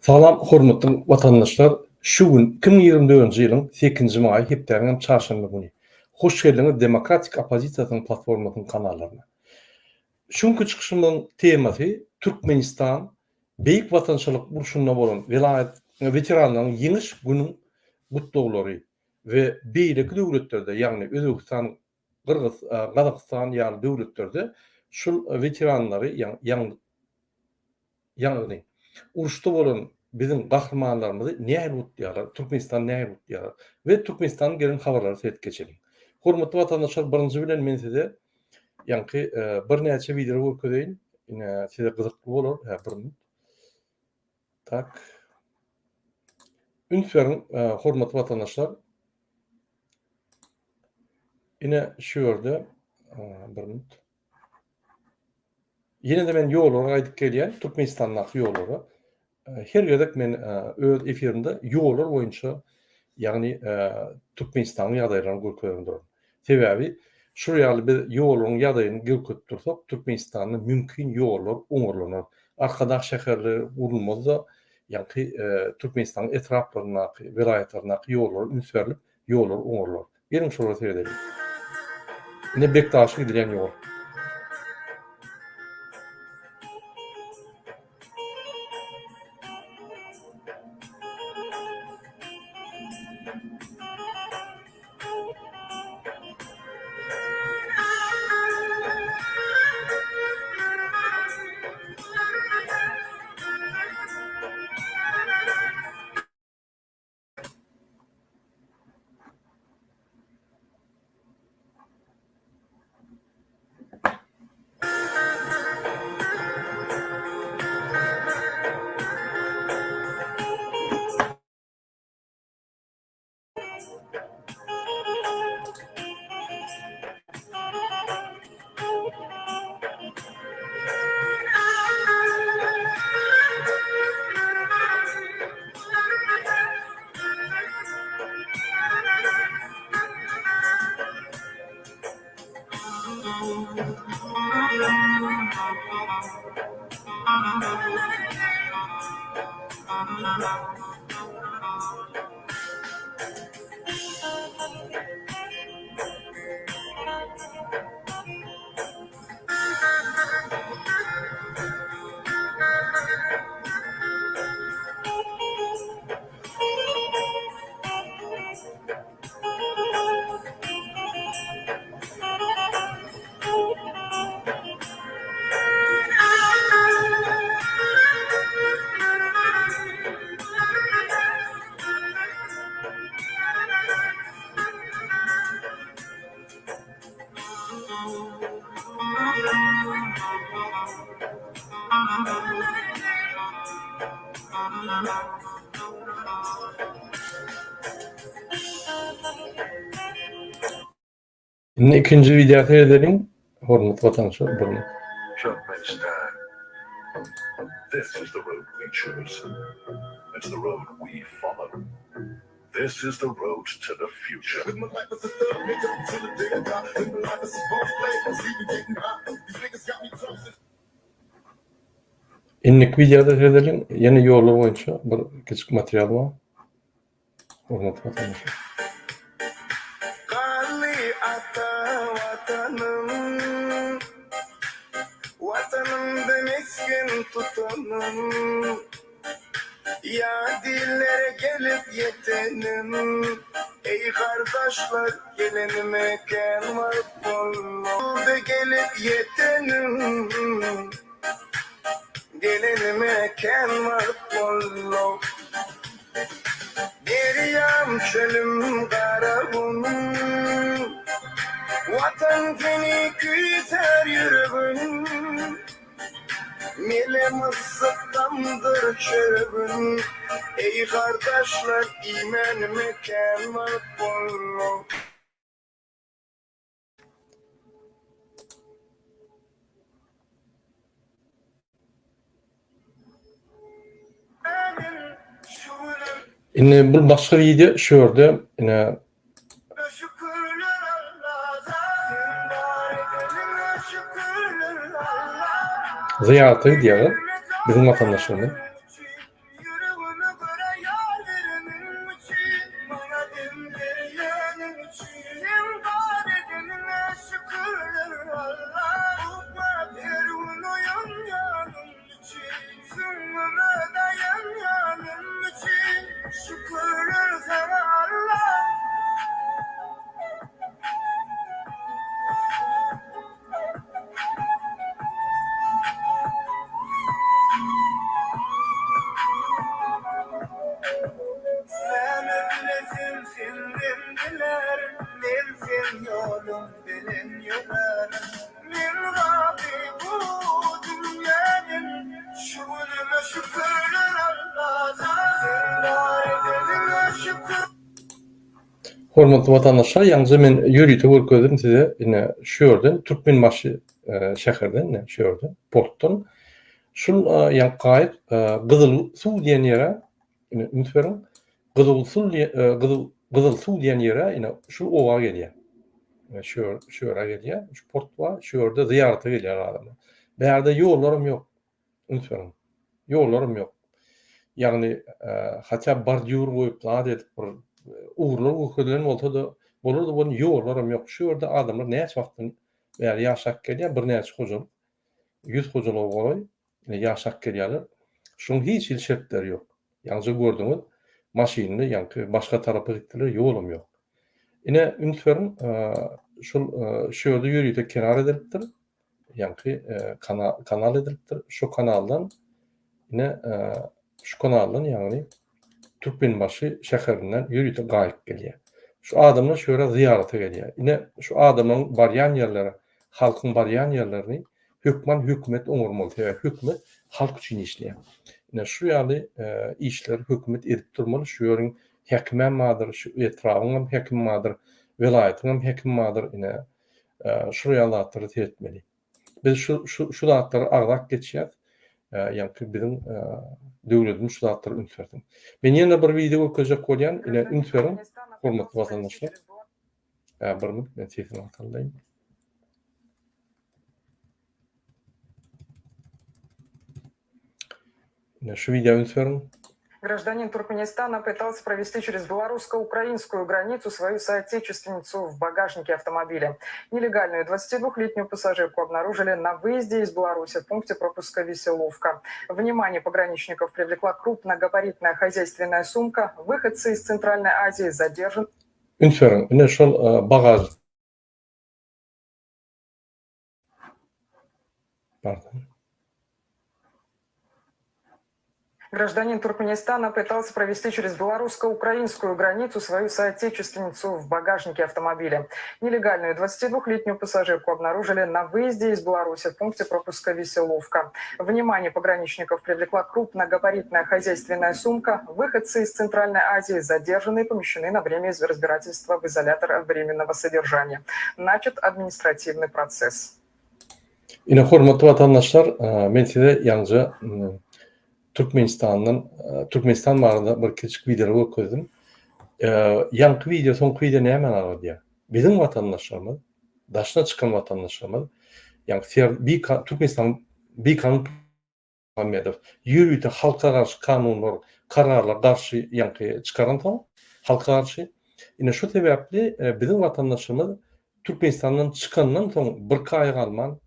Salam hormatly watandaşlar. Şu gün 2024-nji ýylyň 8-nji maý hepdeniň çarşamba güni. Hoş geldiňiz Demokratik Opozisiýasynyň platformasynyň kanallarına. Şuňky çykyşymyň temasy Türkmenistan beýik watançylyk burşunda bolan veteranlaryň ýeňiş günüň gutlaglary we beýleki döwletlerde, ýagny Özbekistan, Kyrgyz, Kazakystan ýaly döwletlerde şol veteranlary ýagny uruşda bolan bizim gahrymanlarymyzy näme gutlaýarlar, Türkmenistan näme gutlaýarlar we Türkmenistanyň gelen habarlary seyredip geçelim. Hormatly watandaşlar, birinji bilen men size ýanky bir näçe video görkezýän, size gyzykly bolar. Bir minut. Tak. Ünsüň hormatly watandaşlar. Ine şu ýerde bir minut. Ýene de men ýollara gaýdyp gelýän Türkmenistanyň ýollara. Her ýerdek men öz efirimde ýollar boýunça, ýagny Türkmenistanyň ýagdaýlaryny görkezýän durum. Sebäbi şu ýaly bir ýolaryň ýagdaýyny görkezip dursak, Türkmenistanyň mümkin ýollar oňurlanar. Arkadaş şäherleri urulmazda, ýagny Türkmenistanyň etraplaryna, vilayatlaryna ýollar ünsürilip, ýollar oňurlar. Gelin şurada seyredelim. Ne Bektaşy gidilen ýol. Şimdi ikinci video seyredelim. Hormatly watandaşlar, bunu. Turkmenistan. This is the road we choose. It's the road we follow. This is the road to the future. With my life as a thug, nigga, till the day I die. With my life as a boss player, I'm even getting high. These niggas got me toasted. İnnik videoda seyredelim. Yeni ýollar boýunça bir kiçik material var. Hormatly watandaşlar. Kali ata vatanım, vatanımda mesken tutanım. Ya dillere gelip yetenim, ey kardeşler gelin mekan var bollu. Be gelip yetenim, gelin mekan var bollu. Deriyam çölüm karabunum, vatan seni küser yüreğim. Milemiz sıktamdır şerefin, ey kardeşler iman mekan var bollu. Ine bu başka video şu ýerde ine ziyarete gidiyor bizim vatandaşlarına. Hormatly vatandaşlar, ýalnys men ýürüýte görkezdim size ine şu ýerden Türkmenbaşy şäherden, şu ýerden portdan. Şul ýa gaýyk Gyzyl suw diýen ýere ine ümitberiň Gyzyl suw diýen ýere ine şu owa gelýär. Şu ýere gelýär. Şu port bar, şu ýerde ziýarata gelýär adamlar. Bärde ýollarym ýok. Ümitberiň. Ýollarym ýok. Ýagny hatda bordyur goýuplar edip bir uğurlar uğurlayan olsa da bolurdu bunun ýollarym ýok. Şu ýerde adamlar näçe wagtdan bäri ýaşap gelýär, bir näçe hojal, 100 hojalyk bolar, ýaşap gelýärler. Şoň hiç il şertleri ýok. Ýalnys gördüňiz, maşyny ýa-ni başga tarapy gitdiler, ýolum ýok. Ine ümitberiň şol şu ýerde ýürüýte kenar edilipdir. Ýa-ni kanal edilipdir. Şu kanaldan ine şu kanaldan ýagny Türkmenbaşy şäherinden ýürüýte gaýyp gelýär. Şu adamlar şu ýere ziýarata gelýär. Ine şu adamlaryň barýan ýerleri, halkyň barýan ýerlerini hökümet oňurmaly. Hökümet halk üçin işleýär. Ine şu ýaly işleri hökümet edip durmaly. Şu ýöriň häkimem madyr, şu etrawyň häkim madyr, welaýatyň häkim madyr ine şu ýalatary tetmeli. Biz şu datlary aglak geçýär. Ýa-ni biziň döwletimiz şu datlary ümitberdim. Men ýene bir video gökejek bolýan, ine ümitberiň hormatly vatandaşlar. Bir minut, men telefon atalayım. Şu video ümitberiň. Гражданин Туркменистана пытался провести через белорусско-украинскую границу свою соотечественницу в багажнике автомобиля. Нелегальную 22-летнюю пассажирку обнаружили на выезде из Беларуси в пункте пропуска Веселовка. Внимание пограничников привлекла крупногабаритная хозяйственная сумка. Выходцы из Центральной Азии задержаны. Ümitberiň, ine şol bagaj. Pardon. Гражданин Туркменистана пытался провести через белорусско-украинскую границу свою соотечественницу в багажнике автомобиля. Нелегальную 22-летнюю пассажирку обнаружили на выезде из Беларуси в пункте пропуска Веселовка. Внимание пограничников привлекла крупногабаритная хозяйственная сумка. Выходцы из Центральной Азии задержаны и помещены на время разбирательства в изолятор временного содержания. Начат административный процесс. Ine hormatly vatandaşlar, men size ýalnys Türkmenistan barada bir kiçik video göközdim. Ýanky video, soňky video näme ýa? Biziň vatandaşlarymyz, daşna çykan vatandaşlarymyz, ýa-ni Türkmenistan bir kanun Muhammedow ýürüýte halka garşy kanunlar, kararlar garşy ýa-ni çykaran taň, halka garşy. Ine şu sebäpli biziň vatandaşlarymyz Türkmenistandan çykandan soň 1 aý galman,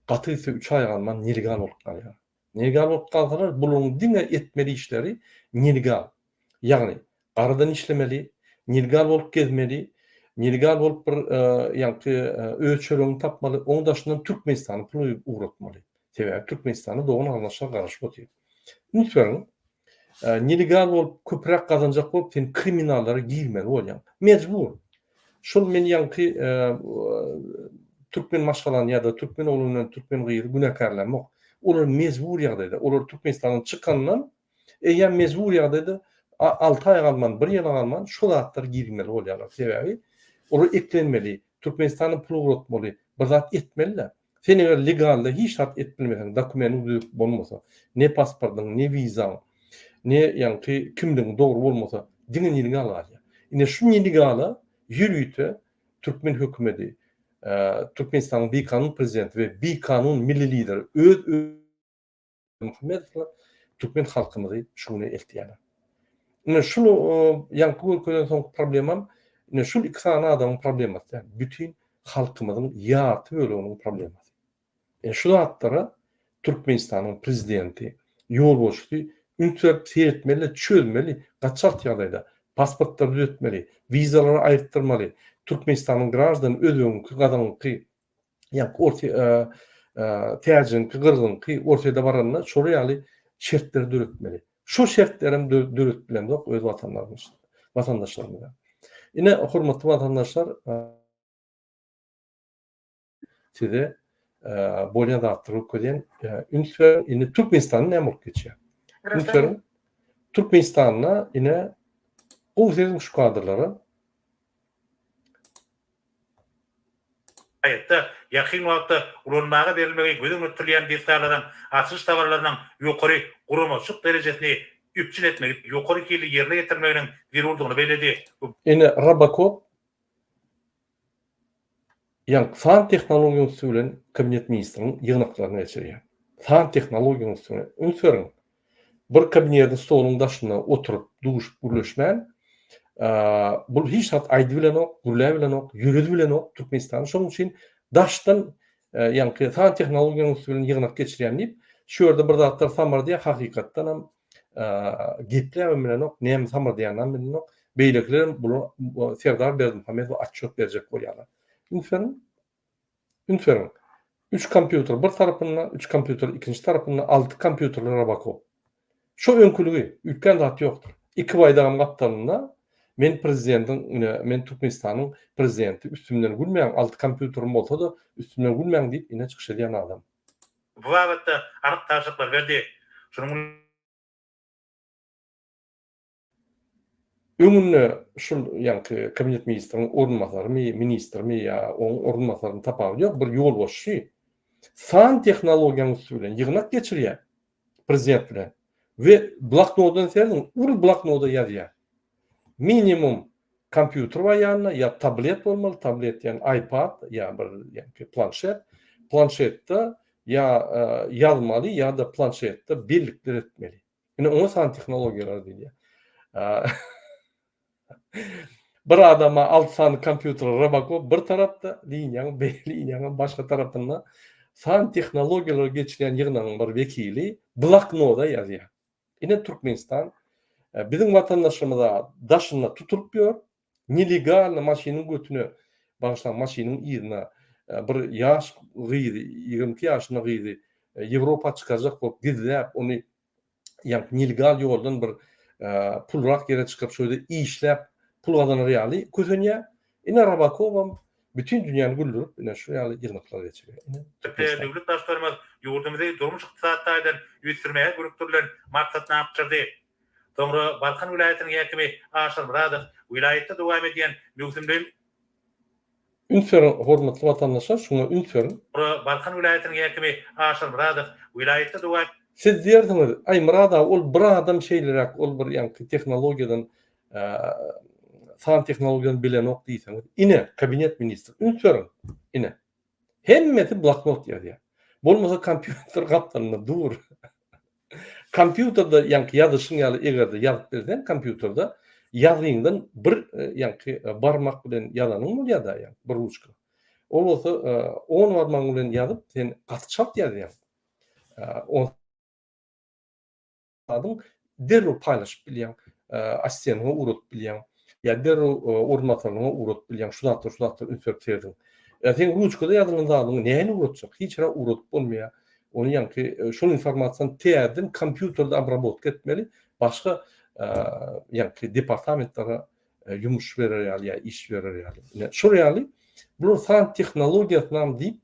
gatysa 3 aý galman nelegal bolup galýar. Nelegal bolup kalsalar, bularň diňe etmeli işleri nelegal. Ýagny aradan işlemeli, nelegal bolup gezmeli, nelegal bolup bir ýa-ni öz çöregiň tapmaly, oň daşyndan Türkmenistany pul uğratmaly. Sebäbi Türkmenistany dogan arnaşyga garaşyp otyr. Ümitberiň nelegal bolup köprek kazanjak bolup sen kriminallara girmeli bolýan. Mecbur. Şol men ýa-ni Türkmen maşgalan ýa-da Türkmen olunyň Türkmen gyýry günekarlanmak. Olar mezbur ýagdaýda, olar Türkmenistanyň çykandan eýer mezbur ýagdaýda 6 aý galman, 1 ýyl galman şol zatlar girmeli bolýarlar. Sebäbi olar eklenmeli, Türkmenistanyň pul uğratmaly, bir zat etmeliler. Sen eger legalda hiç zat etmelimeň, dokumentin bolmasa, ne pasportyň, ne wizaň, ne ýa-ni kimligiň dogry bolmasa, diňe illegal galýar. Ine şu illegala ýürüýte Türkmen hökümeti, Türkmenistan'ın bir kanun prezidenti ve bir kanun milli lideri Muhammedow Türkmen halkymyzy şunu eltýärler. Ine şunu ýa-ni ülkeden soň problemam, ine şu iki tane adamın problemati, bütün halkymyzyň ýarty böleginiň problemati. Şu zatlara Türkmenistan'ın prezidenti, ýolbaşçy üntüp etmeli, çözmeli, gaçak ýagdaýda pasportlar düzeltmeli, vizaları aýyrtyrmaly. Türkmenistan'ın grajdan özüňki gadanyňky ýa orta täjin gyrgynky ortada baranna şol ýaly şertler döretmeli. Şu şertlerim döretbilen dok öz vatandaşlarymyza. Ine hormatly vatandaşlar, size bolýan zatlar ökeden ünsür ine Türkmenistanyň näme bolup geçýär? Türkmenistanyna ine o üzeriň şu kadrlara Hayatta yakın wagtda ulanmaga berilmegi gözüň ötürleýän diýerlerden açyş tawarlarynyň ýokary guramaçyk derejesini üpçün etmegi, ýokary kili ýerine getirmeginiň zerurlygyny beledi. Ine Rabakov yani fan tehnologiýasy bilen kabinet ministriniň ýygnaklaryny geçirýär. Fan tehnologiýasy bilen ünsörüň bir kabinetde stoluň daşyna oturup duşup gürleşmän bu hiç hat aýdy bilen ok, gürle bilen ok, ýürüdi bilen ok Türkmenistan. Şonuň üçin daşdan yani fan tehnologiýasy bilen ýygnak geçirýän diýip şu ýerde bir zatlar samar diýär hakykatdan hem gepler bilen ok, näme samar diýänden bilen ok. Beýlekler bunu Serdar Berdimuhammedov açyk berjek bolýarlar. Ünsörüň 3 kompýuter bir tarapynda, 3 kompýuter ikinji tarapynda, 6 kompýuterler Rabakov. Şu öňküligi, ütken zat ýokdur. 2 baýdagam gapdanynda men prezidentiň, men Türkmenistanyň prezidenti üstümden gülmeýän 6 kompýuterim bolsa da üstümden gülmeýän diýip ine çykyş edýän adam. Bu wagtda anyk taşyklar berdi. Şunuň Öňünde şol ýa-ni kabinet ministriniň ornunmasarymy, ministrimi ýa oň ornunmasaryny tapaby ýok, bir ýol boşy. Fan tehnologiýasy bilen ýygnak geçirýär prezident bilen we bloknotdan serdiň, ul bloknotda ýazýar. Minimum kompýuter bar ýanyna ýa tablet bolmaly, tablet ýani iPad ýa bir ýa planşet, planşetde ýa ýazmaly ýa da planşetde bellikler etmeli. Ine oňa fan tehnologiýalar diýilýär. Bir adama 6 sany kompýuter Rabakov bir tarapda, liňaň, liňaň başga tarapynda fan tehnologiýalar geçirýän ýygnagyň bir vekili bloknotda ýazýar. Ine Türkmenistan bizim vatandaşlarımıza daşına tutup ýör, nelegal maşynyň götüne, başlan maşynyň ýerine bir ýaş gyzy, 22 ýaşyna gyzy Ýewropa çykajak bolup gizläp, ony ýa nelegal ýoldan bir pulrak ýere çykyp şöyle işläp pul gazanýar ýaly kösenýär. Ine Rabakov bütün dünýäni güldürüp ine şu ýaly ýygnaklar geçirýär. döwlet başlarymyz ýurdumyzy durmuş ykdysadydan ýüzsürmäge gürükdirilen maksat napçyrdy. Soňra Balkan vilayatynyň häkimi Aşyr Muradow vilayatda dowam edýän möhümden Ünsörüň hormatly vatandaşlar, şuna ünsörüň. Balkan vilayatynyň häkimi Aşyr Muradow vilayatda dowam Siz diýerdiňiz, ay Muradow ol bir adam şeýlerak, ol bir ýa-ni tehnologiýadan fan tehnologiýadan bilen ok diýseňiz. Ine kabinet ministri ünsörüň. Ine. Hemmeti bloknot ýazýar. Bolmasa kompýuter gapdanynda dur. Kompýuterda ýa-ni ýazyşyň ýaly egerde ýazyp bersen kompýuterda ýazyňdan bir ýa-ni barmak bilen ýazanyň bolýar da ýa bir ruçka. O bolsa 10 barmak bilen ýazyp sen gatçap ýazýar. O adam derru paylaşyp bilýän, assistentyňe urup bilýän, ýa derru ornatmagyna urup bilýän, şu zatlar ünsör terdiň. Sen ruçkada ýazylan zadyny näme urutjak? Hiç ra urup bolmaýar. Onu ýa-ni şol informasiýany täzeden kompýuterde obrabotka etmeli, başga ýa-ni departamentlara ýumuş berer ýa iş berer ýaly. Şol ýaly bu fan tehnologiýasyny diýip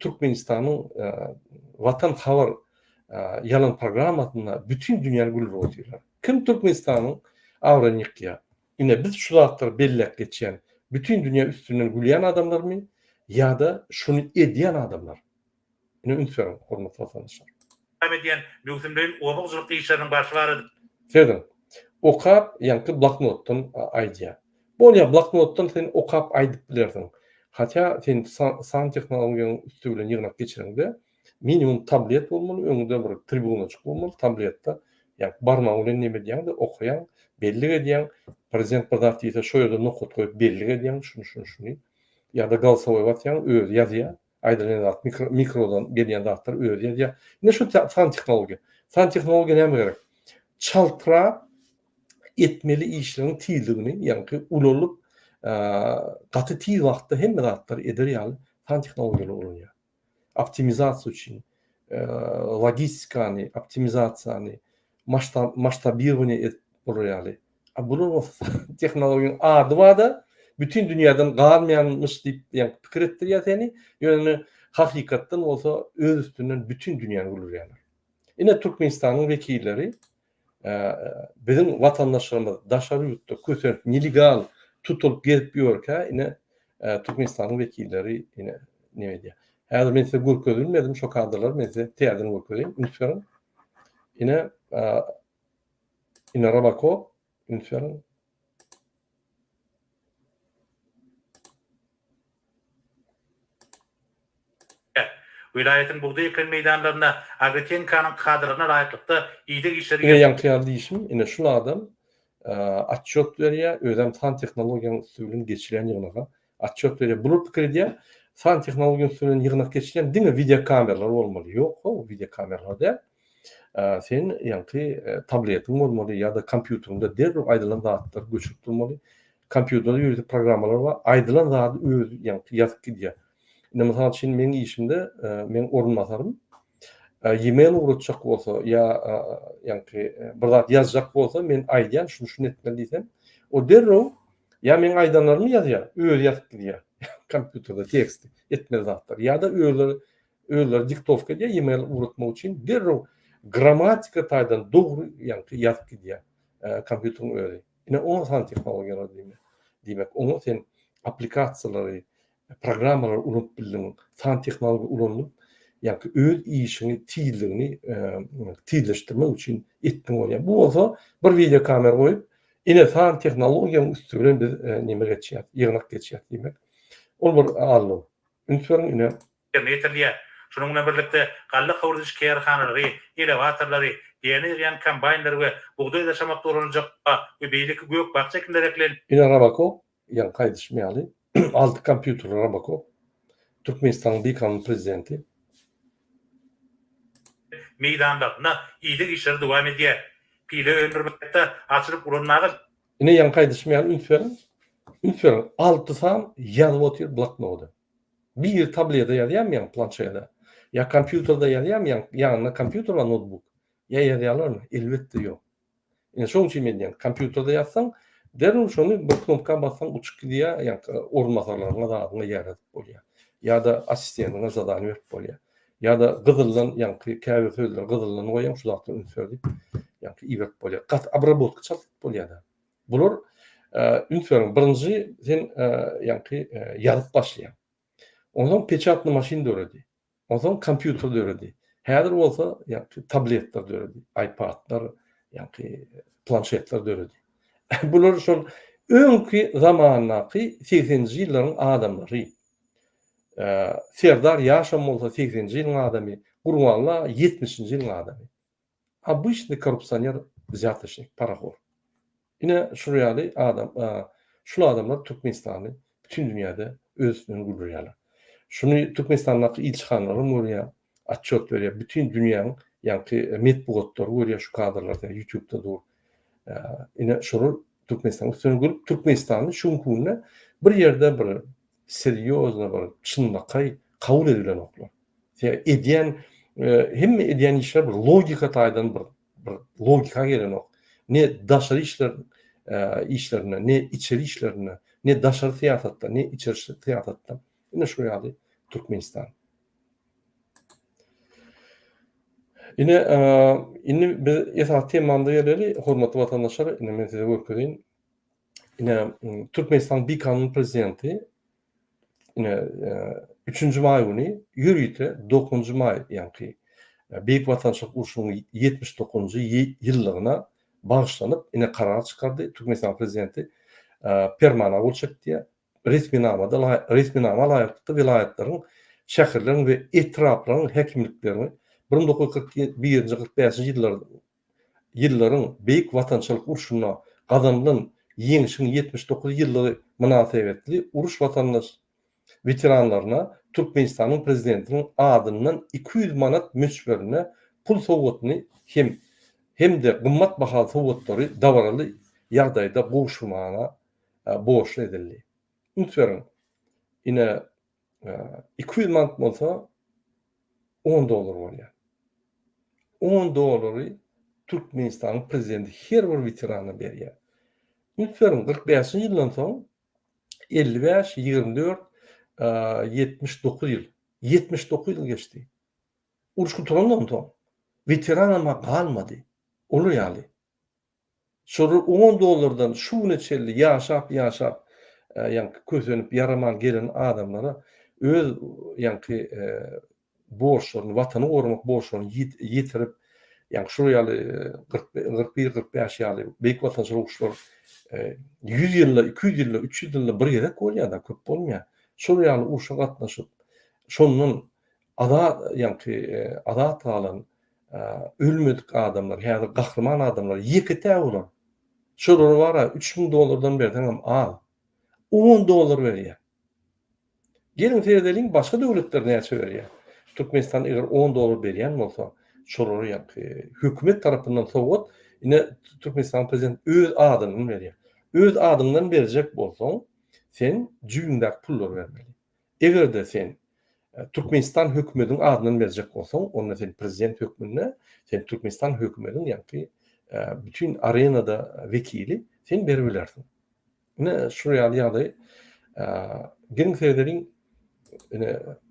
Türkmenistanyň Vatan Habar yalan programmasyna bütün dünýäni güldürýär. Kim Türkmenistanyň awranyýa? Ine biz şu zatlar bellek geçýän, bütün dünýä üstünden gülýän adamlarmy ýa da şunu edýän adamlar? Ine ünsörüň hormatly vatandaşlar. dowam edýän möhümden obagçylyk işleriniň başı barady. Ferdan, okap ýa-ni bloknotdan aýdýar. Bolýa bloknotdan sen okap aýdyp bilersiň. Hatya sen san tehnologiýanyň üstü bilen ýygnak geçirende minimum tablet bolmaly, öňünde bir tribunaçyk bolmaly, tabletde ýa barmagy bilen näme diýende okuyan, belli edýän, prezident bir zat diýse şo ýerde nokot goýup belli edýän, şunu. Ýa da galsawy batýan, öz ýazýar, aýdylan zat mikrodan gelýän zatlar öz ýazýar. Ne şu fan tehnologiýa. Fan tehnologiýa näme gerek? Çaltyra etmeli işleriň tiýligini, ýa-ni ululup gaty tiýiz wagtda hemme zatlar eder ýaly fan tehnologiýalar bolanýar. Optimizasiya üçin, logistikany, optimizasiýany, maştabirowany bolýarly. Bular tehnologiýanyň ady barda bütün dünýäden galmaýanmyş diýip ýa pikir etdirýär seni. Ýöne hakykatdan bolsa öz üstünden bütün dünýäni güldürýärler. Ine Türkmenistanyň wekilleri bizim vatandaşlarymyz daşary ýurtda kösenip nelegal tutulup gelip ýörkä, ine Türkmenistan'ın vekilleri yine ne diye. Häzir men size görkezdirmedim şu kadrlar men size täzeden görkezeyim. Lütfen. Yine Rabakov lütfen. Vilayetin buğday eklen meydanlarına Agretenka'nın kadrına layıklıkta iyide işleri Yine yankıyalı değişim. Yine şu adam atçot veriyor. Özlem san teknolojiyanın üstünden geçilen yığınağa. Atçot veriyor. Bulut krediye san teknolojiyanın üstünden yığınağa geçilen değil mi? Video kameralar olmalı. Yok o video kameralar değil. Sen yankı tabletin olmalı ya da kompüterinde derhal aydınlan dağıtlar göçürtülmeli. Kompüterde yürütü programmalar var. Aydınlan dağıtı öz yankı yazık gidiyor. Yine mesela şimdi benim işimde men orunmasarım. E-mail uğratacak olsa ya yankı bir zat yazacak olsa men aydan şunu etmeliysem o derhal ya men aydanlarımı yazıyor. Öz yazıp gidiyor. Kompüterde tekst etmeli zatlar. Ya da öyle diktovka diye e-mail uğratmak için derhal gramatika taydan doğru yankı yazıp gidiyor. Kompüterin öyle. Yine 10 san teknolojiler demek. Onu sen aplikasyonları, programmalar ulanıp bildiğin san teknoloji ulanıp yankı öz işini, tiylerini tiyleştirmek için ettin oluyor. Bu olsa bir video kamera koyup yine san teknolojiyanın üstünden biz neme geçiyor, yığınak geçiyor demek. Onu bir alın. Lütfen yine yeterliye. Şununla birlikte gallı kavruduş kayarhanları, elevatorları, yeni yan kombaynları ve buğday taşımakta olacak ve beylik gök bahçekinler eklen. yine Rabakov, yan kaydışmayalı. 6 kompüter Rabakov. Türkmenistan'ın bir kanun prezidenti. Meydanlarına iyide işleri devam ediyor. Pile ömürmekte açılıp uğranmağı. Yine yan kaydışmayalı Lütfen 6 san yazıp oturuyor bloknoda. Bir tablete yazayamayan planşede. Ya kompüterde yazayamayan yanına kompüter ve notebook. Ya yazıyorlar mı? Elbette yok. Yani şunun için ben kompüterde yazsan derhal şunu bir knopka bassan uçuk gidiyor. Yani ormasarlarına da adına yaratıp oluyor. Ya da asistanına zaten verip oluyor. Ya da kızıldan yani kahve sözler kızıldan koyan şu zaten ünsörlük yani iverip oluyor. Kat abrabotka çalıp oluyor da. Bunlar ünsörün birinci sen yani yazıp başlayan. Ondan pечатный maşin de öğrendi. Ondan kompüter de öğrendi. Her olsa yani tabletler de öğrendi. iPad'lar yani planşetler de öğrendi. Bunlar şu önkü zamandaki 80-nji ýyllaryň adamlary. Serdar Ýaşam bolsa 80-nji ýylyň adamy, Gurbanla 70-nji ýylyň adamy. Обычный korrupsioner zýatlaşyk, paraxor. Ine şurýaly adam, şu adamlar Türkmenistany bütün dünýäde öz üstüne gurýarlar. Şunu Türkmenistan'daki ilçhanları görüyor, atçot veriyor. Bütün dünyanın yani metbuatları görüyor şu kadrlarda, YouTube'da dur. Yine şunu Türkmenistan'ın üstüne görüp Türkmenistan'ın şunkununa bir yerde bir seryozna bir çınmakay kabul edilen oklar. Yani ediyen hem ediyen işler bir logika taydan bir logika gelen ok. Ne daşarı işlerine, ne içeri işlerine, ne daşarı siyasatta, ne içeri siyasatta. Yine şuraya Türkmenistan. Yine bir esas temanda yerleri hormatly vatandaşlar, yine men size görkezeyim. Yine Türkmenistan bir kanun prezidenti yine 3. may günü yürüyte 9. may yani Büyük Vatandaşlık Uruşu'nun 79. yıllarına bağışlanıp yine karar çıkardı. Türkmenistan prezidenti permana olacak diye resmi nama layıklıkta vilayetlerin, şehirlerin ve etrafların hekimliklerini 1941-45 yılların Büyük Vatandaşlık Uruşu'na kazanılan yeňişin 79 yıllığı münasebetli uruş vatandaş veteranlarına Türkmenistan'ın prezidentinin adından 200 manat müsberine pul sowgatny hem de gymmat bahaly sowgatları dawraly ýagdaýda goşulmagyna borçlu edildi. Lütfen yine 200 manat bolsa $10 bolýar. $10 Türkmenistan'ın prezidenti her bir veterana berýär. Lütfen 45 ýyldan soň 55, 24, 79 ýyl. 79 ýyl geçdi. Uruş guturandan soň veteranama kalmadı. Olur ýaly. Şol $10'dan şu neçeli ýaşap yani közenip yaraman gelen adamlara öz yani borçlaryny, watany gorumak borçlaryny ýitirip, yani şu ýaly 41-45 ýaly beýik watançylyk 100 ýylla, 200 ýylla, 300 ýylla bir gerek bolýar-da, köp bolmaýar. Şol ýaly uşa gatnaşyp, şondan adat alan ölmedik adamlar, ýa-da gahrman adamlar ýekete bolan. Şolary bara $3000 berden al. $10 berýär. Gelin seyredeliň başga döwletler näçe berýär? Türkmenistan eger $10 berýän bolsa, şolary hökümet tarapyndan sowgat, ine Türkmenistan prezident öz adyny berýär. Öz adyňdan berjek bolsaň, sen jüýündäk pullar bermeli. Egerde sen Türkmenistan hökümetiniň adyny berjek bolsaň, onda sen prezident hökümine, sen Türkmenistan hökümetiniň bütün arenada vekili sen berbilersin. Ne şu ýaly gelin seyredeliň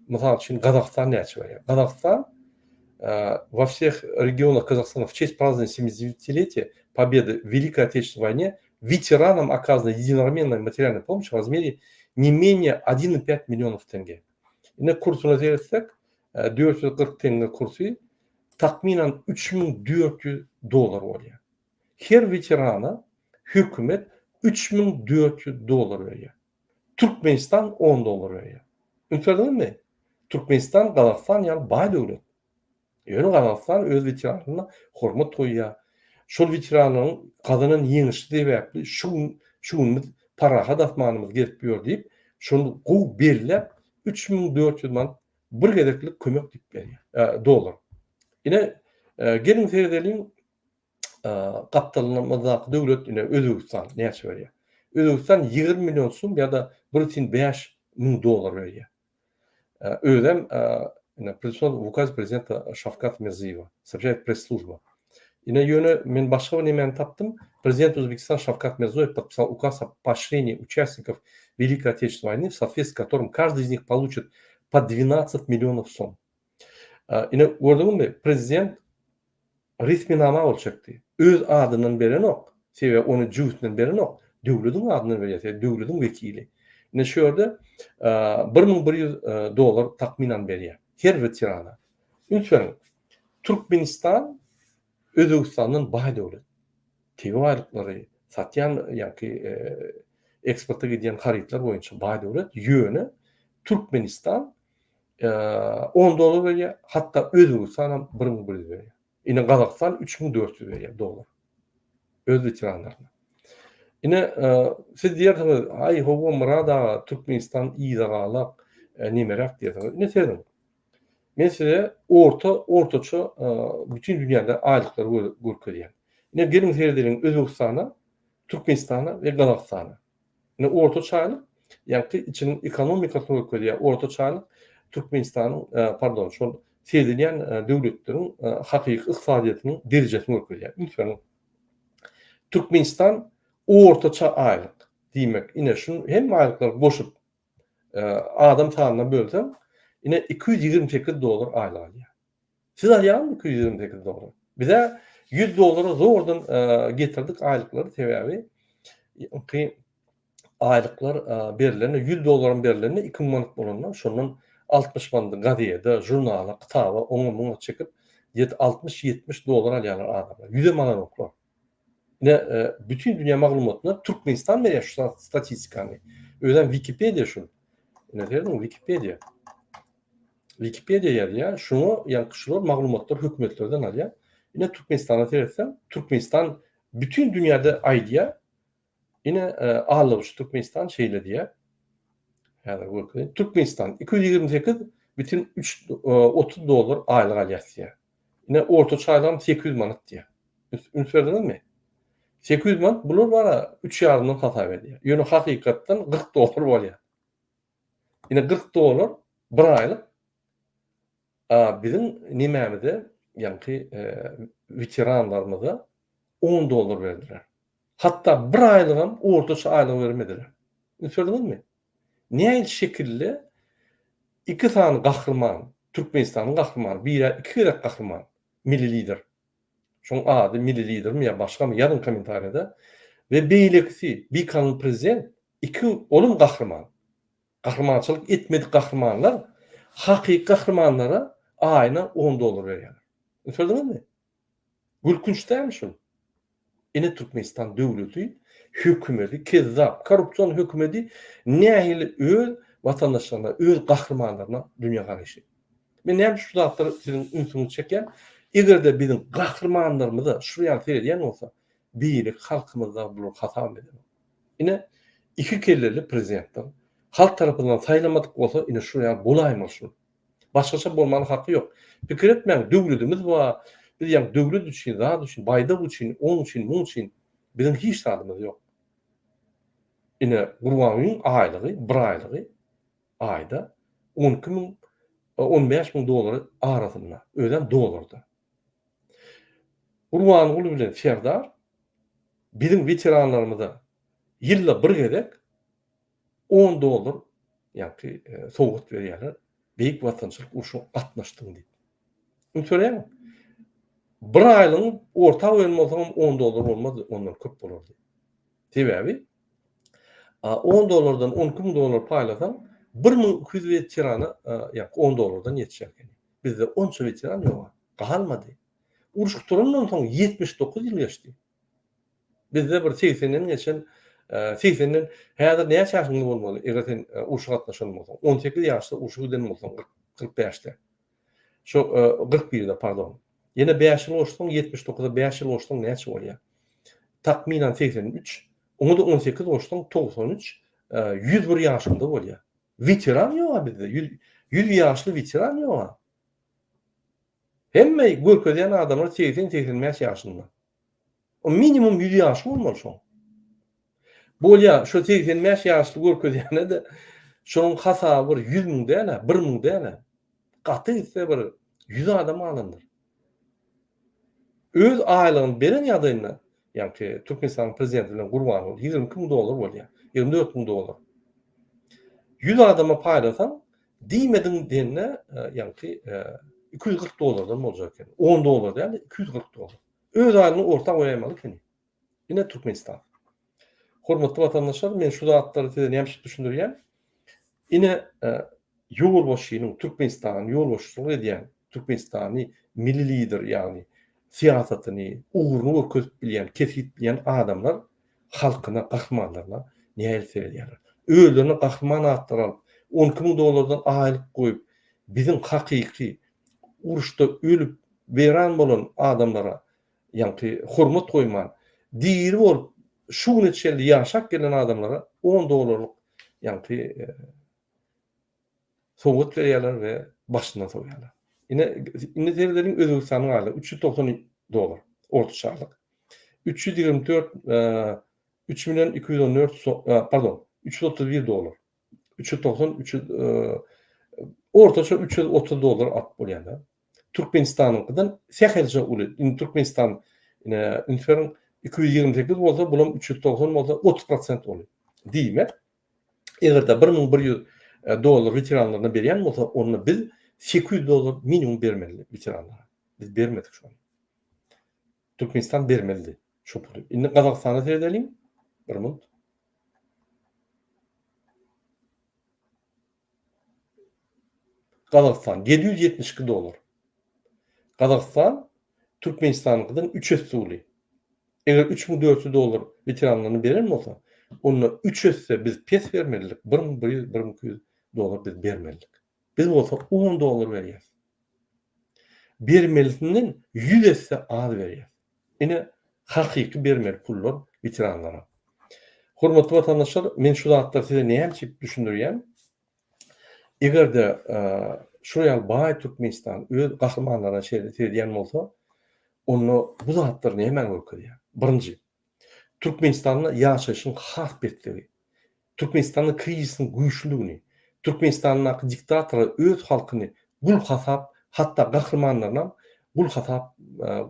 mysal üçin Казахстан näçe berýär? Казахстан во всех регионах Казахстана в честь празднования 70-летия победы в Великой Отечественной войне ветеранам оказана единовременная материальная помощь в размере не менее 1,5 миллионов тенге. Yine kursuna seyretсek 440 tenge kursu takminen $3.400 bolýar. Her veterana hükümet $3.400 berýär. Türkmenistan $10 berýär. Öňkärdiňmi? Türkmenistan, Қазақстан ýaly baý döwlet. Ýöne Қазақстан öz veteranyna hormat goýýar. Şol veteranyň kadanyň ýeňişli debäpli şunu paraha datmanymyz gelip ýör diýip şonu gowy berilip $3.400 manat bir gedeklik kömek dip berýär. Dolar. Ine gelin seyredeliň gapdalynmazak döwlet ine Özbegistan näçe berýär? Özbegistan 20 milyon sum ýa-da $1,500,000 berýär. Özem указ президента Шавкат Мирзиева, сообщает пресс-служба. И на ýöne men başga bir nemäni tapdym. Президент Узбекистана Шавкат Мирзиёев подписал указ о поощрении участников Великой Отечественной войны, в соответствии с которым каждый из них получит по 12 миллионов сом. И на gördüňmi, prezident resminama bolşakdy. Öz adynyň beren ok, sebäbi onu juýutdan beren ok, döwletiň adyny berýär, döwletiň vekili. Ne şu ýerde $1.100 takminen berýär. Her veterana. Lütfen, Türkmenistan Özbegistanyň baý döwlet. Tebe aýlyklary satýan ýa-ki eksporta giden haritler boýunça baý döwlet. Ýöne Türkmenistan $10 berýär, hatta Özbegistan $1.100 berýär. Ine Қазақстан $3.400 berýär dolar. Öz veteranlaryna. Ine siz diýersiňiz, ay howa murada Türkmenistan ýygalak nemerak diýersiňiz. Ne serin? Men size ortaça bütün dünýäde aýlyklar görkezýän. Ine gelin seyredeliň Özbegistana, Türkmenistana we Қазақстana. Ine ortaça aýlyk, ýa-ki içiniň ekonomikasyny görkezýär. Ortaça aýlyk Türkmenistanyň şol seyredilýän döwletleriň hakyky ykdysadyýatynyň derejesini görkezýär. Lütfen Türkmenistan ortaça aýlyk diýmek. Ine şunu hem aýlyklar boşup adam sanyna bölsem, ine $228 aýlyk alýar. Siz alýarmy $228? Bize $100 zordan getirdik aýlyklary sebäbi aýlyklar berilen $100 berilen 2 manat bolanlar, şondan 60 manat gazetede, jurnala, kitaba, oňa çekip $60-70 alýarlar adamlar. Ýüze manat oklar. Ne bütün dünya maglumatına Türkmenistan berýär şu statistikany. Özem Wikipedia şu. Ne diýerim? Wikipedia. Wikipedia ýerler şunu ýa-ki maglumatlar hökümetlerden alýar. Ine Türkmenistan'a tersem, Türkmenistan bütün dünyada aýdýar. Ine ağlamış Türkmenistan şeýle diýär. Yani Türkmenistan 228 bütün $30 aýlyk alýar. Ine ortaça aýlygam 800 manat diýär. Ünserdinizmi? 800 manat bular bara 3 ýarymdan hata berýär. Ýöne hakykatdan $40 bolýar. Ine $40 bir aýlyk bizim nimämide ýa-ki veteranlarymyza $10 berdiler. Hatta bir aýlygam ortaça aýlyk bermediler. Ünserdinizmi? Näil şekilde iki tane gahrman, Türkmenistan'ın gahrmanı, iki gerek gahrman, milli lider. Şoň ady milli lidermi ya başga mı? Ýazın komentarida. Ve beýlekisi, bir kanun prezident iki olum kahraman. Kahramançılık etmedik kahramanlar hakiki kahramanlara ayna $10 veriyor. Anladınız mı? Gülkünç değil mi şu? Ine Türkmenistan devleti, hükümeti, kezzap, korrupsiyon hükümeti nehil öz vatandaşlarına, öz kahramanlarına dünya karşı. Men hem şu zatları sizin ünsünü çeken, egerde bizim kahramanlarımızı şuraya seriyen olsa, birlik halkımızda bulur hata edelim. Ine iki kelleli prezidentler, halk tarafından sayılamadık olsa, ine şuraya bulaymasın. Başkaça bolmanın hakkı yok. Fikir etmeyin, devletimiz var. Biz yani devlet için, daha için, bayda için, onun için, bunun için bizim hiç tadımız yok. Yine Gurban'ın aylığı, bir aylığı ayda 12.000 $15.000 doları arasında öden dolardı. Gurban'ın ulu bilen Serdar bizim veteranlarımıza yılla bir gedek $10 yani soğut veriyorlar. Büyük vatandaşlık uçun katnaştın deyip. Bunu söyleyeyim mi? Bir aylığın orta öğrenme olsam $10 olmaz, ondan köp olurdu. Sebebi $10'dan $12.000 paylasam 1.200 veteranı yani $10'dan yetişerken. Bizde 10 veteran yok. Kalmadı. Uruşturundan sonra 79 yıl geçti. Bizde bir 80'den geçen 80'den hazır ne yaşaşında olmalı? Eğer sen uruşa katnaşan olsan 18 yaşta uruşa ödenim olsan 45'te. Şu 41'de pardon. Yine 5 yıl olsan 79'da 5 yıl olsan ne oluyor? Takminen 83, onu da 18 olsan 93, 101 yaşında oluyor. Veteran yok bizde. 100 yaşlı veteran yok. Hemme görkeden adamlar 80-85 yaşında. O minimum 100 yaşı olmalı şu. Bolya şu 85 yaşlı görkeden de şunun hasabı 100.000 değil, 1.000 değil. Katı ise bir 100 adam alınır. Öz aylığın beren yadayına yani ki Türkmenistan prezidentinden Gurban ol $20.000 oluyor. $24.000. 100 adama paylasan diýmedin denle yani ki $240'dan olacak yani. $10 değil $240. Öz aylığını orta koyamalı keni. Yine Türkmenistan. Hormatly vatandaşlar, men şu zatları size näme düşündürýän? Yine yol başynyň Türkmenistan yol başçylygy edýän Türkmenistany milli lider yani siyasatyny, uğrunu öküzüp bilýän, kesip bilýän adamlar halkyna, kahramanlaryna näme söýledýär? Öýlerini kahraman atdyralyp, $12.000'dan aýlyk goýup, bizim hakiki uruşda ölüp beran bolan adamlara ýa-ni hormat goýman, diýeri bolup şu neçeli ýaşap gelen adamlara $10'lık ýa-ni soğut berýärler we başyna soýarlar. Yine devletlerin Özbekistan'ın aýlygy $390 ortaçalyk. 324 $3.214 pardon $331. 390 ortaça $330 at bolýanda. Türkmenistanyňkydan sähelje uly. Türkmenistan inferior 228 bolsa, bulam 390 bolsa 30% oluyor. Diýmek, egerde $1.100 veteranlaryna berýän bolsa, onu biz $800 minimum bermeli veteranlara. Biz bermedik şu an. Türkmenistan bermeli şu pulu. Indi Kazakstan'a seyredelim. Bir minut. Kazakistan $772. Kazakistan Türkmenistan'dan 3 össe oluyor. Eğer $3.400 veteranlarına verir olsa, onu 3 össe biz pes vermelilik. $1.200 biz vermelilik. Biz olsa $10 verýär. Bermelisinden 100 össe az verýär. Yine hakiki bermeli pullar veteranlara. Hormatly vatandaşlar, men şu zatlar size näme düşündürýän? Egerde şuraya Baý Türkmenistan öz kahramanlaryna şeýle bolsa, onu bu zatlar näme görkezýär? Birinji, Türkmenistan'da yaşayışın has betligi, Türkmenistan'da krizisin güýçlüligini, Türkmenistan'da diktator öz halkyny gul hasap, hatta kahramanlarına gul hasap,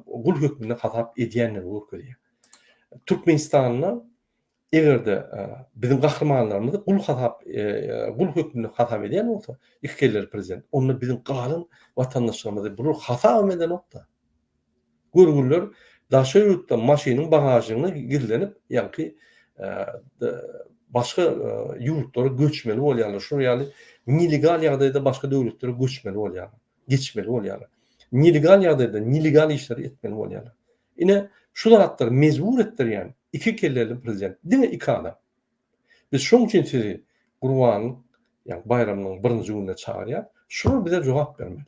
gul hökmüne hasap edýänleri görkezýär. Türkmenistan'da egerde bizim kahramanlarymyz gul hasap, gul hökmüne hasap edýän bolsa, iki kelleri prezident, onu bizim galyn vatandaşlarymyzy bu hasap eden nokta. Görgüller daşa ýurtda maşynyň bagažyny gizlenip, ýa-ni başga ýurtlara göçmeli bolýarlar. Şu ýaly nelegal ýagdaýda başga döwletlere göçmeli bolýarlar, geçmeli bolýarlar. Nelegal ýagdaýda nelegal işleri etmeli bolýarlar. Ine şu zatlar mezbur etdir ýani. İki kelleli prezident. Diňe iki adam. Biz şoň üçin sizi Gurbanyň ýani bayramynyň birinji gününe çağırýar. Şunu bize jogap bermeli.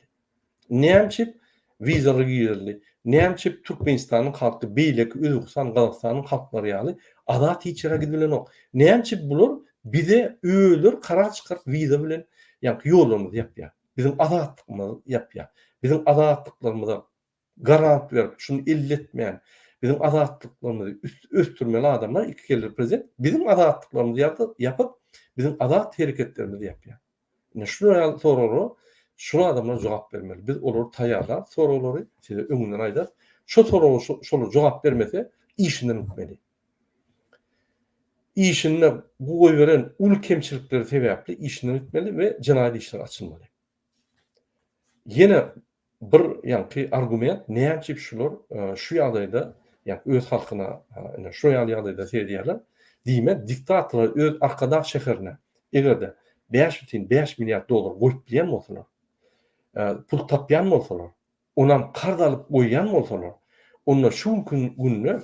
Näçip vizaly giýerli, näçip Türkmenistanyň halky beýleki Özbekistan, Gazakstanyň halklary ýaly adat içere gidilen ok. Näçip bular bize öýler karar çykaryp viza bilen ýani ýollarymyzy ýapýar. Bizim adatlygymyzy ýapýar. Bizim adatlyklarymy garant berip şunu illetmeýän bizim adatlyklarymy östürmeli adamlar iki kelli prezident bizim adatlyklarymy ýapyp bizim adat hereketlerimizi ýapýar. Ine şunu soraly şu adamlar jogap bermeli. Biz olary taýýarlar, soralary size öňünden aýdar. Şu soraly şolu jogap bermese işinden ütmeli. İşinde bu goý beren ul kemçilikleri sebäpli işinden ütmeli we jinaý işler açylmaly. Yine bir ýanky argument näçip şular şu ýagdaýda ýani öz halkyna şu ýagdaýda sedýärler. Diýme diktatorlar öz arkadaş şäherine egerde 5,5 milyar dolar goýup bilýän bolsalar, pul tapýan bolsalar, onam kard alyp goýýan bolsalar, onlar şu günne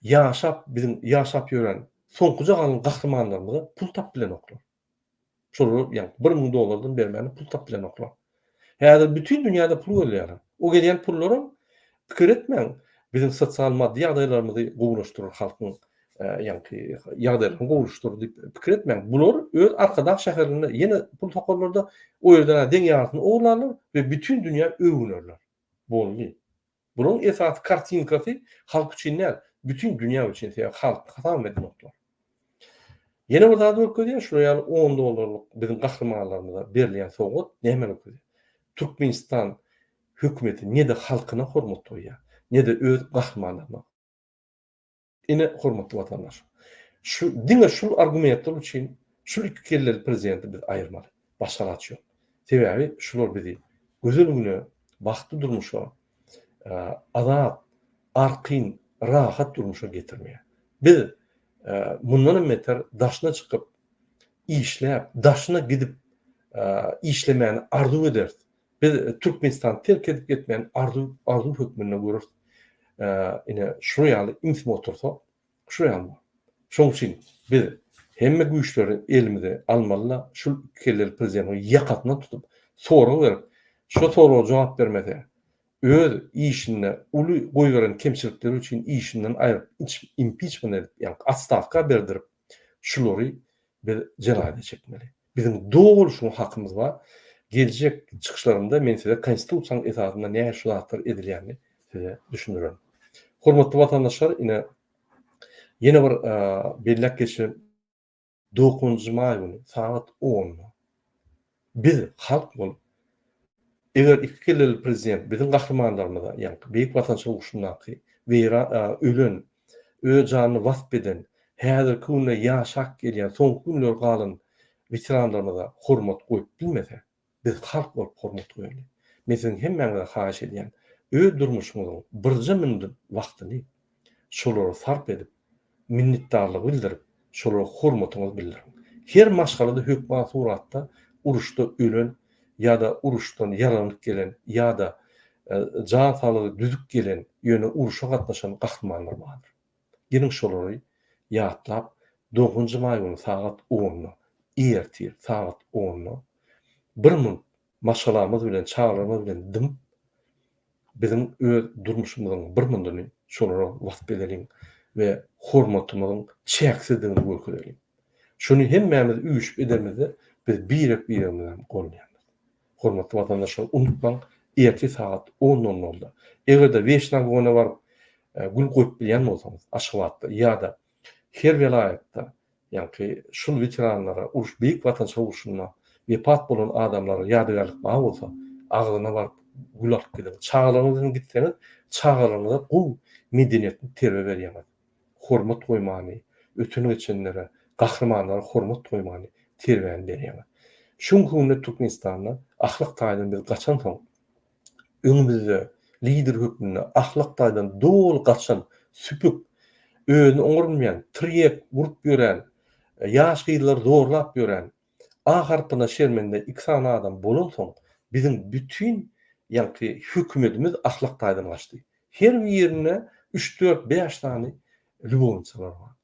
ýaşap ýören soňkuja galan gahrymanlarymyza pul tap bilen oklar. Şol ýani 1.000 dolardan bermäni pul tap bilen oklar. Häzir bütün dünýäde pul bolýar. O gelýän pullarym pikir etmeň bizim sosial maddi ýagdaýlarymyzy gowuşdyryr halkyň ýani ýagdaýlaryny gowuşdyryr diýip pikir etmeň. Bular öz arkadaş şäherlerinde ýene pul takarlarda o ýerden deň ýagyny oglarlar we bütün dünýä öwünürler. Boldy. Bunun esas kartinkasy halk üçin näme? Bütün dünýä üçin halk hatam edilmekdir. Ýene bir zat öküdýär, şu ýaly 10 dolarlyk bizim gahrymanlarymyza berilýän soňat näme öküdýär? Türkmenistan hökümeti näde halkyna hormat goýýar, näde öz gahrymanlaryna. Ine hormatly watandaş. Şu diňe şu argumentler üçin şu iki kelleli prezidenti biz aýyrmaly. Başga ýok. Sebäbi şular bizi gözel güne, bagtly durmuşa, azat, arqyn, rahat durmuşa getirmeýär. Biz mundan meter daşna çykyp işläp, daşna gidip işlemäni arzu eder. Biz Türkmenistan terk edip gitmeýän arzu hökmüne görür. Ine şu ýaly imsim otursa, şu ýaly. Şoň üçin biz hemme güýçleri elimize almaly, şu kelleli prezidentini ýakatyna tutup, soraw berip, şu sorawa jogap bermese, öz işine uly goýgaren kemçilikleri üçin işinden aýryp, impeachment edip, ýani atstavka berdirip, şulary biz jelaýda çekmeli. Bizim dogry şu hakymyz bar. Gelecek çıkışlarımda men size konstitusiýanyň esasında näme şulatlar edilýänini size düşündürürüm. Hormatly watandaşlar, ine ýene bir bellek geçip 9-njy may günü saat 10. Biz halk bolup eger iki kelleli prezident bizim gahrymanlarymyza, ýani beýik watançylyk uguşundaky ölen, öz janyny wasp eden, häzir günde ýaşak gelýän, soňky günler galan veteranlarymyza hormat goýup bilmese, biz halk bolup hormat goýaly. Meselem hemmäňe haýyş edýän öz durmuşymyzyň birji minut wagtyny şolary sarp edip, minnetdarlyk bildirip, şolary hormatyňyzy bildirin. Her maşgalada hökümet suratda uruşda ölen ýa-da uruşdan yaralanyp gelen ýa-da jan salygy düzük gelen ýöne uruşa gatnaşan gahrymanlar bardyr. Gelin şolary ýatlap 9-njy may günü saat 10-da ertir saat 10-da bir min maşgalamyz bilen çağrymyz bilen dım bizim öz durmuşymyzyň bir mindyny şolara wagt bereliň we hormatymyzyň çäksizdigini görkezeliň. Şunu hemmämiz üýüşip edermizde biz birek-biregimizden golýarmyz. Hormatly watandaşlar, unutmaň, erti saat 10:00'da egerde 5 nagona bar gül goýup bilýän bolsaňyz, Aşgabatda ýa-da her welaýatda, ýani şul veteranlara, uruş beýik watançylyk uruşuna wepat bolan adamlara ýadygarlyk bar bolsa, aglyna bar gül alyp gidin. Çağlaryňyzdan gitseňiz, çağlaryňyza bu medeniýetni terbe berýär. Hormat goýmany, ötüni geçenlere, gahrymanlara hormat goýmany terbiýen berýär. Şuň günde Türkmenistanda ahlak taýdan biz gaçan soň öňümizde lider hökmüne ahlak taýdan dol gaçan, süpük, özüni oňurmaýan, tirek, gurup ýören, Yaş gyýdylar zorlap ýören aharpyna şermende iksan adam bolan soň bizim bütün ýanky hökümetimiz ahlak taýdanlaşdy. Her bir ýerine 3-4-5 tane lübowçylar bar.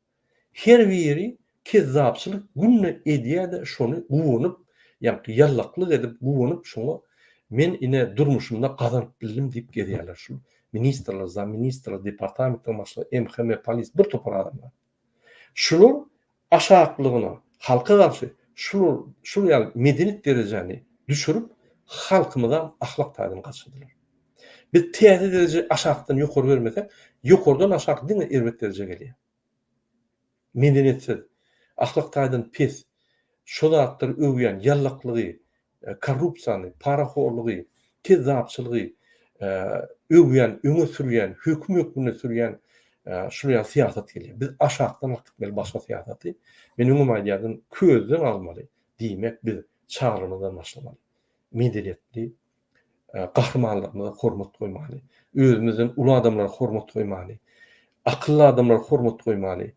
Her biri kezzapçylyk günne edýär-de şonu uwunup, ýanky ýallaklyk edip uwunup şonu men ine durmuşymda gazanyp bildim diýip gelýärler şu. Ministrler, zamministrler, departamentler başly, MHM, polis bir topar adamlar. Şular aşaklygyna, halka garşy şu ýaly medeniyet derejeni düşürüp halkymyzdan ahlak taýdan gaçyrdylar. Biz täze derece aşakdan ýokary bermesek, ýokardan aşak diňe erbet derece gelýär. Medeniyetsiz, ahlak taýdan pes, şo zatlar öwýän ýallaklygy, korrupsiýany, paraxorlygy, kezzapçylygy, öwýän, öňe sürýän, hökümne sürýän şuraya siýasat gelýär. Biz aşakdan akıtmaly başga siýasaty. Men öňe maýdýardan közden almaly diýmek biz çağrymyzdan başlamaly. Medeniyetli, gahrmanlygymyza hormat goýmaly. Özümizden uly adamlara hormat goýmaly. Akylly adamlara hormat goýmaly.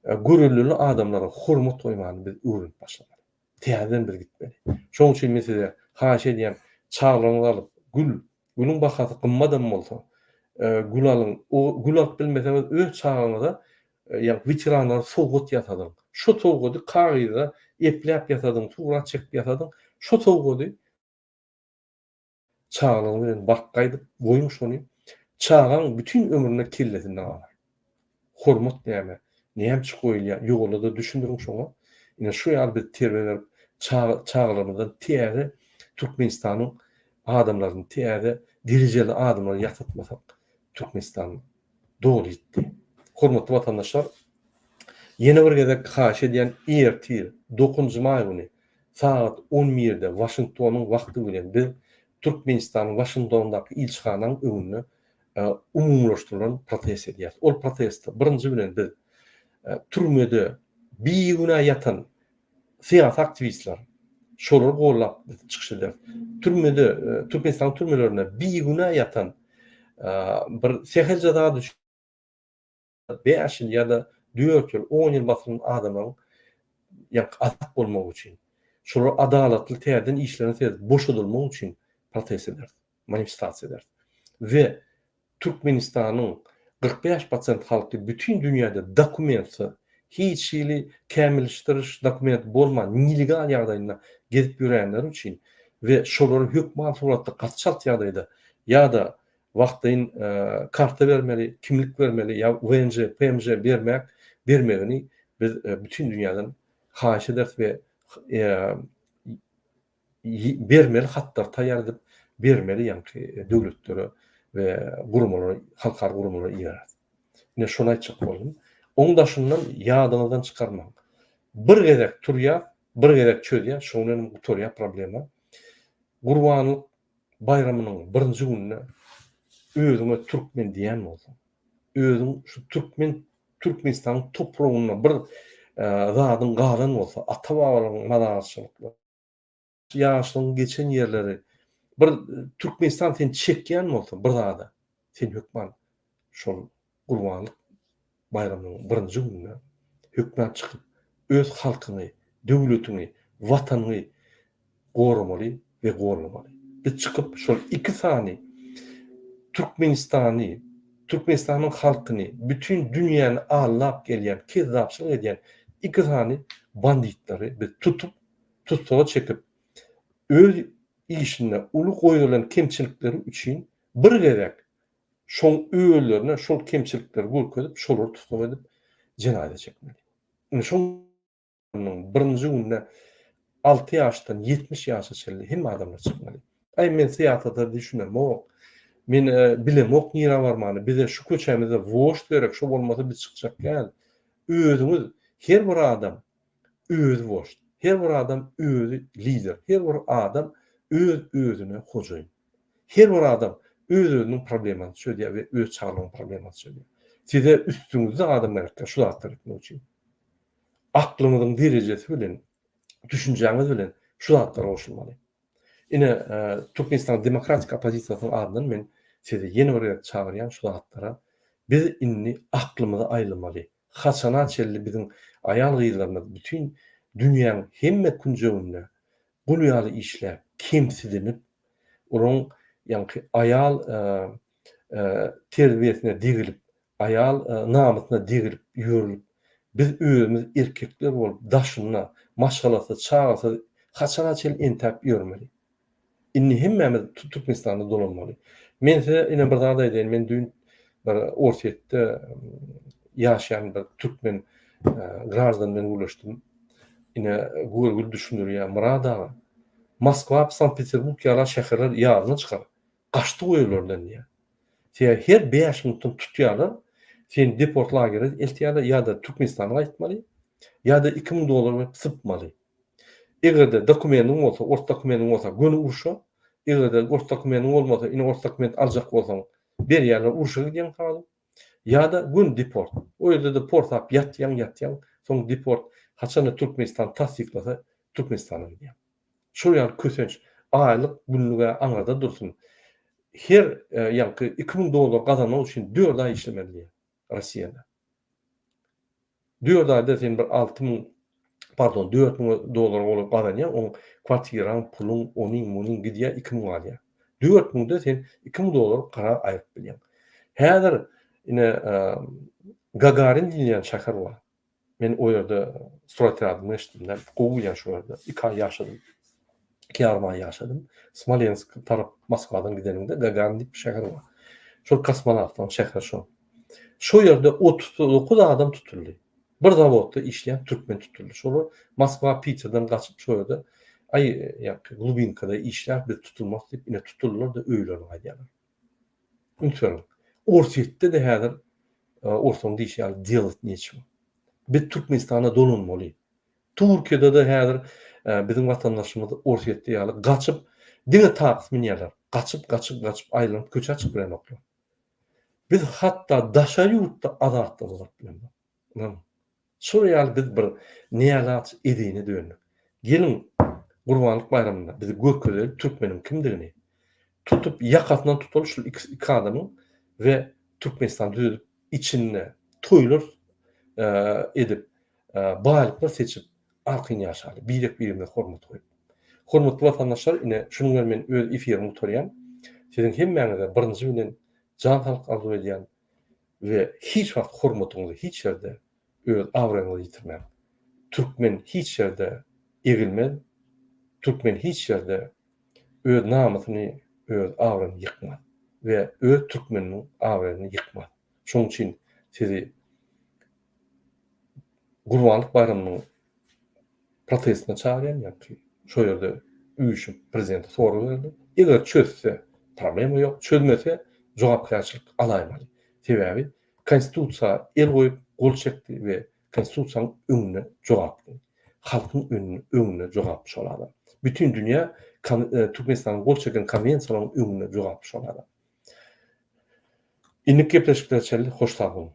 Görüllü adamlara hormat goýmaly biz öwrenip başlamaly. Täzeden bir gitmeli. Şoň üçin men size haýyş edýän çağrymyzy alyp gülüň bahasy gymmadam bolsa gül alyň. O gül alyp bilmeseňiz öz çağınızda ýa veteranlar sowgat ýatadyň. Şo sowgaty kagyda epläp ýatadyň, suwrat çekip ýatadyň. Şo sowgaty çağlaryň bilen bakgaýdyp goýun şonu. Çağan bütün ömrüne killesinden alar. Hormat näme? Näme çykoýulýar? Ýoğulada düşündürüň şoňa. Ine şu ýaly bir terbiýeler çağlarymyzdan täze Türkmenistanyň adamlaryny täze direjeli adamlary ýatatmasak Türkmenistan dogry gitdi. Hormatly watandaşlar, ýene bir gezek haýyş edýän ertir 9 may güni saat 11-de Washingtonyň wagty bilen biz Türkmenistanyň Washingtondaky ilçihanaň öňünde umumlaşdyrylan protest edýär. Ol protestde birinji bilen biz türmede bir güne ýatan siyasi aktivistler şolar gollap çykyş eder. Türmede Türkmenistan türmelerine bir güne ýatan bir sehel jazada 5 ýyl ýa-da 4 ýyl 10 ýyl basylan adamlaryň ýa azat bolmagy üçin, şolar adalatly täzeden işlerini tez boşadylmagy üçin protest eder, manifestasiýa eder. Ve Türkmenistanyň 45% halky bütün dünýäde dokumentsy, hiç ýyly kämilleşdiriş dokument bolman illegal ýagdaýynda gezip ýörenler üçin ve şolary hökümet suratda gatşalt ýagdaýda ýa-da wagtyn karta bermeli, kimlik bermeli ýa WNJ, PMJ bermegini biz bütün dünýäden haýyş eder we bermeli hatlar taýýar edip bermeli ýa-ni döwletlere ve gurumlara, halkar gurumlara ýarar. Ne şonu aýtjak boldum. Oňdaşyndan ýadyňyzdan çykarmaň. Bir gezek turýar, bir gezek çözýär, şoňdan gutarýar problema. Gurbanlyk bayramynyň birinji gününe özüňe türkmen diýen bolsa, özüň şu Türkmenistan topragyna bir zadyň galan bolsa, ata-babalyň madarçylykly, ýaşlyň geçen ýerleri bir Türkmenistan sen çekýän bolsa bir zada sen hökman şol gurbanlyk bayramynyň birinji gününe hökmen çykyp öz halkyny, döwletini, watanyny goramaly we gorlamaly. Biz çykyp şol 2 sany Türkmenistanyň halkyny, bütün dünýäni allap gelýän, kezzapçylyk edýän 2 sany banditlary biz tutsaga çekip öz işine uly goýulan kemçilikleri üçin bir gezek şoň öýlerine şol kemçilikleri görkezip şolary tutup edip jenayet çekmeli. Şoň birinji günde 6 ýaşdan 70 ýaşaça hem adamlar çykmaly. Ay men siýasata düşünmem, men bilemok nira barmaly. Bize şu köçemize woş gerek, şo bolmasa biz çykjak gel. Özüňiz her bir adam öz woş. Her bir adam özü lider. Her bir adam özüne hojaýyn. Her bir adam özüniň problematyny çözýär we öz çağlaryň problematyny çözýär. Size üstüňizde adam gerekdir, şu zatlar etmek üçin. Aklymyzyň derejesi bilen, düşünjäňiz bilen şu zatlara goşulmaly. Ine Türkmenistan Demokratik Opozisiýasynyň adından men size ýene bir çağırýan şu zatlara biz inni aklymyzy aýlamaly, haçana çelli bizim ayal gıylarımız bütün dünyanın hemme kunjağında gulyalı işler kemsidinip onun yani ayal terbiyesine digilip ayal namusuna digilip yürülüp biz öýümüz erkekler bolup daşyna maşgalasa çağasa haçana çel entap ýörmeli. Inni hemmemiz Türkmenistanda dolanmaly. Men size ine bir zada edelim. Men dün bir ortaýetde ýaşaýan bir türkmen grazdan bilen ulaşdym. Ine Google düşündürýär Murad aga. Moskwa, Sankt-Peterburg ýaly şäherler ýalyna çykar. Gaçdy goýurlardan ýa. Sen her 5 minutdan tutýarlar. Sen deport lageri eltýärler ýa-da Türkmenistana gaýtmaly, ýa-da $2000 sypmaly. Egerde dokumentin bolsa, ort dokumentin bolsa göni urşa, egerde ort dokumentin bolmasa, ine ort dokument aljak bolsaň, berýärler urşa gidýän hal. Ýa-da gün deport. O ýerde de port ap ýatýan, soň deport haçany Türkmenistan tasdiklasa, Türkmenistana gidýär. Şu ýaly kösenç aýlyk günlüge aňarda dursun. Her ýa-da $2000 gazanmak üçin 4 ay işlemeli Russiýada. 4 ayda sen bir $4000 bolup gazanýan, o kwartiran, pulun, onuň gidýär 2000 alýar. 4000'de sen $2000 gara aýyp bilýän. Häzir ine Gagarin diýen şäher bar. Men o ýerde Stroytradyny eşitdim. Gowy şu ýerde 2 ay ýaşadym. 2 ay ýaşadym. Smolensk tarap Moskwadan gideninde Gagarin diýip bir şäher bar. Şol kosmonawtdan şäher şo. Şu ýerde 39 adam tutuldy. Bir zavodda işleyen Türkmen tutuldu. Şolu Moskva, Peter'dan kaçıp şöyle Glubinka'da işler bir tutulmaz deyip yine tutulurlar da öyle olaydılar. Unutmayalım. Ortaýetde de häzir ortaňda işler delet neçim. Bir Türkmenistan'a dolunmaly. Türkiýede de häzir bizim vatandaşymyz ortaýetde ýaly gaçyp diňe taqsy minýärler. Gaçyp aýlanyp köçe çykyp bilen oklar. Biz hatta daşa ýurtda azatda bolup bilen. Şuraya biz bir niyalat edine döndük. Gelin Gurbanlyk bayramynda bizi görkezip Türkmenin kimdigini tutup yakasından tutup şu iki adamın ve Türkmenistan düzüp içinde toylar edip baýlyklar seçip arkyň ýaşaly. Birine hormat koyup. Hormatly vatandaşlar ine şunu men öz efirimi tutarýan. Sizin hemmäňize birinji bilen jan halk arzu edýän ve hiç wagt hormatyňyzy hiç ýerde öz awranyňy ýitirmän. Türkmen hiç ýerde egilmez. Türkmen hiç ýerde öz namusyny, öz awranyny ýykmaz we öz türkmeniň awranyny ýykmaz. Şoň üçin sizi Gurbanlyk bayramynyň protestine çağırýan ýa-ki şo ýerde üýüşüp prezident soru berdi. Eger çözse problem ýok, çözmese jogapkärçilik alaýmaly. Sebäbi konstitusiýa el goýup gol çekdi we konstitusiýanyň öňüne jogapdy. Halkyň öňüne jogapdy şolada. Bütün dünýä Türkmenistanyň gol çeken konwensiýalaryň öňüne jogapdy şolada. Innik gepleşikler çelli hoş sag bolun.